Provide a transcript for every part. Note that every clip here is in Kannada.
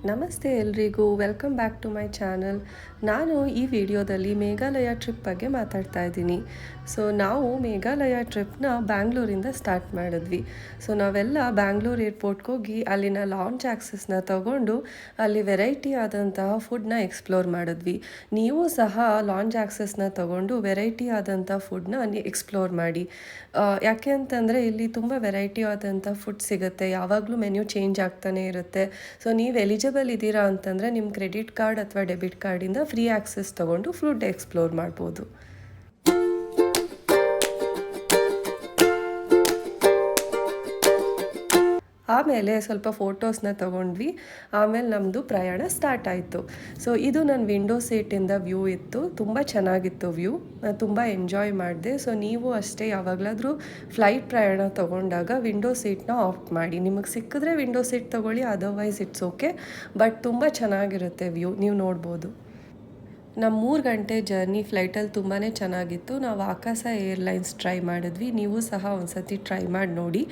ನಮಸ್ತೆ ಎಲ್ರಿಗೂ, welcome back to my channel. ನಾನು ಈ ವಿಡಿಯೋದಲ್ಲಿ ಮೇಘಾಲಯ ಟ್ರಿಪ್ ಬಗ್ಗೆ ಮಾತಾಡ್ತಾ ಇದ್ದೀನಿ. ನಾವು ಮೇಘಾಲಯ ಟ್ರಿಪ್ನ ಬ್ಯಾಂಗ್ಳೂರಿಂದ ಸ್ಟಾರ್ಟ್ ಮಾಡಿದ್ವಿ. ನಾವೆಲ್ಲ ಬ್ಯಾಂಗ್ಳೂರ್ ಏರ್ಪೋರ್ಟ್ಗೆ ಹೋಗಿ ಅಲ್ಲಿನ ಲಾಂಚ್ ಆಕ್ಸಸ್ನ ತಗೊಂಡು ಅಲ್ಲಿ ವೆರೈಟಿ ಆದಂತಹ ಫುಡ್ನ ಎಕ್ಸ್ಪ್ಲೋರ್ ಮಾಡಿದ್ವಿ. ನೀವು ಸಹ ಲಾಂಚ್ ಆಕ್ಸಸ್ನ ತಗೊಂಡು ವೆರೈಟಿ ಆದಂಥ ಫುಡ್ನ ಎಕ್ಸ್ಪ್ಲೋರ್ ಮಾಡಿ. ಯಾಕೆ ಅಂತಂದರೆ ಇಲ್ಲಿ ತುಂಬ ವೆರೈಟಿ ಆದಂಥ ಫುಡ್ ಸಿಗುತ್ತೆ, ಯಾವಾಗಲೂ ಮೆನ್ಯೂ ಚೇಂಜ್ ಆಗ್ತಾನೆ ಇರುತ್ತೆ. ನೀವು ಎಲಿಜಿಬಲ್ ಇದ್ದೀರಾ ಅಂತಂದರೆ ನಿಮ್ಮ ಕ್ರೆಡಿಟ್ ಕಾರ್ಡ್ ಅಥವಾ ಡೆಬಿಟ್ ಕಾರ್ಡಿಂದ ಫ್ರೀ ಆಕ್ಸೆಸ್ ತೊಗೊಂಡು ಫುಡ್ ಎಕ್ಸ್ಪ್ಲೋರ್ ಮಾಡ್ಬೋದು. ಆಮೇಲೆ ಸ್ವಲ್ಪ ಫೋಟೋಸ್ನ ತೊಗೊಂಡ್ವಿ. ಆಮೇಲೆ ನಮ್ಮದು ಪ್ರಯಾಣ ಸ್ಟಾರ್ಟ್ ಆಯಿತು. ಇದು ನನ್ನ ವಿಂಡೋ ಸೀಟಿಂದ ವ್ಯೂ ಇತ್ತು. ತುಂಬ ಚೆನ್ನಾಗಿತ್ತು ವ್ಯೂ. ನಾನು ತುಂಬ ಎಂಜಾಯ್ ಮಾಡಿದೆ. ನೀವು ಅಷ್ಟೇ ಯಾವಾಗಲಾದರೂ ಫ್ಲೈಟ್ ಪ್ರಯಾಣ ತೊಗೊಂಡಾಗ ವಿಂಡೋ ಸೀಟ್ನ ಆಫ್ ಮಾಡಿ. ನಿಮಗೆ ಸಿಕ್ಕಿದ್ರೆ ವಿಂಡೋ ಸೀಟ್ ತೊಗೊಳ್ಳಿ, ಅದರ್ವೈಸ್ ಇಟ್ಸ್ ಓಕೆ. ಬಟ್ ತುಂಬ ಚೆನ್ನಾಗಿರುತ್ತೆ ವ್ಯೂ, ನೀವು ನೋಡ್ಬೋದು. ನಮ್ಮ 3 ಗಂಟೆ ಜರ್ನಿ ಫ್ಲೈಟಲ್ಲಿ ತುಂಬಾ ಚೆನ್ನಾಗಿತ್ತು. ನಾವು ಆಕಾಶ ಏರ್ಲೈನ್ಸ್ ಟ್ರೈ ಮಾಡಿದ್ವಿ, ನೀವು ಸಹ ಒಂದ್ಸತಿ ಟ್ರೈ ಮಾಡಿ ನೋಡಿ.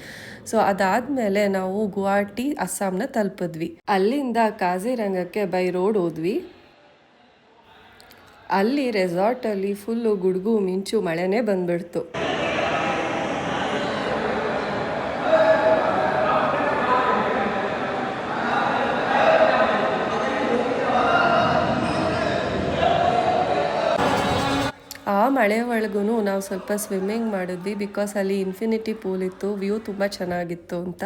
ಅದಾದಮೇಲೆ ನಾವು ಗುವಾಹಟಿ ಅಸ್ಸಾಂನ ತಲುಪಿದ್ವಿ. ಅಲ್ಲಿಂದ ಕಾಜಿರಂಗಕ್ಕೆ ಬೈ ರೋಡ್ ಹೋದ್ವಿ. ಅಲ್ಲಿ ರೆಸಾರ್ಟಲ್ಲಿ ಫುಲ್ಲು ಗುಡುಗು ಮಿಂಚು ಮಳೆನೇ ಬಂದ್ಬಿಡ್ತು. ಆ ಮಳೆ ಒಳಗೂ ನಾವು ಸ್ವಲ್ಪ ಸ್ವಿಮ್ಮಿಂಗ್ ಮಾಡಿದ್ವಿ, ಬಿಕಾಸ್ ಅಲ್ಲಿ ಇನ್ಫಿನಿಟಿ ಪೂಲ್ ಇತ್ತು, ವ್ಯೂ ತುಂಬ ಚೆನ್ನಾಗಿತ್ತು ಅಂತ.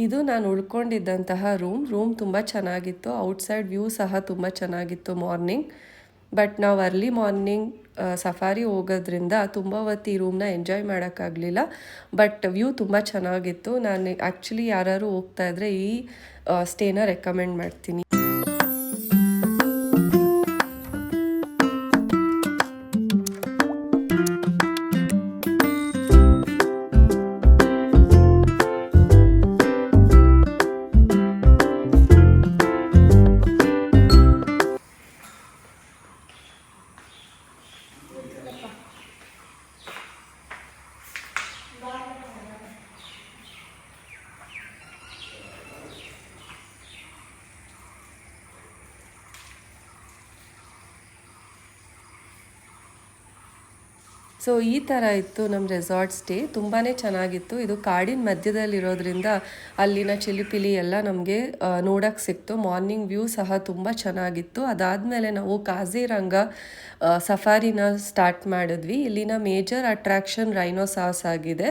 ಇದು ನಾನು ಉಳ್ಕೊಂಡಿದ್ದಂತಹ ರೂಮ್ ತುಂಬ ಚೆನ್ನಾಗಿತ್ತು. ಔಟ್ಸೈಡ್ ವ್ಯೂ ಸಹ ತುಂಬ ಚೆನ್ನಾಗಿತ್ತು ಮಾರ್ನಿಂಗ್. ಬಟ್ ನಾವು ಅರ್ಲಿ ಮಾರ್ನಿಂಗ್ ಸಫಾರಿ ಹೋಗೋದ್ರಿಂದ ತುಂಬ ಹೊತ್ತು ಈ ರೂಮ್ನ ಎಂಜಾಯ್ ಮಾಡೋಕ್ಕಾಗಲಿಲ್ಲ. ಬಟ್ ವ್ಯೂ ತುಂಬ ಚೆನ್ನಾಗಿತ್ತು. ನಾನು ಆ್ಯಕ್ಚುಲಿ ಯಾರು ಹೋಗ್ತಾ ಇದ್ದರೆ ಈ ಸ್ಟೇನ ರೆಕಮೆಂಡ್ ಮಾಡ್ತೀನಿ. ಈ ಥರ ಇತ್ತು ನಮ್ಮ ರೆಸಾರ್ಟ್ ಸ್ಟೇ. ತುಂಬಾ ಚೆನ್ನಾಗಿತ್ತು. ಇದು ಕಾಡಿನ ಮಧ್ಯದಲ್ಲಿರೋದ್ರಿಂದ ಅಲ್ಲಿನ ಚಿಲಿಪಿಲಿ ಎಲ್ಲ ನಮಗೆ ನೋಡೋಕ್ಕೆ ಸಿಕ್ತು. ಮಾರ್ನಿಂಗ್ ವ್ಯೂ ಸಹ ತುಂಬ ಚೆನ್ನಾಗಿತ್ತು. ಅದಾದಮೇಲೆ ನಾವು ಕಾಜಿರಂಗ ಸಫಾರಿನ ಸ್ಟಾರ್ಟ್ ಮಾಡಿದ್ವಿ. ಇಲ್ಲಿನ ಮೇಜರ್ ಅಟ್ರಾಕ್ಷನ್ ರೈನೋಸಾರ್ಸ್ ಆಗಿದೆ.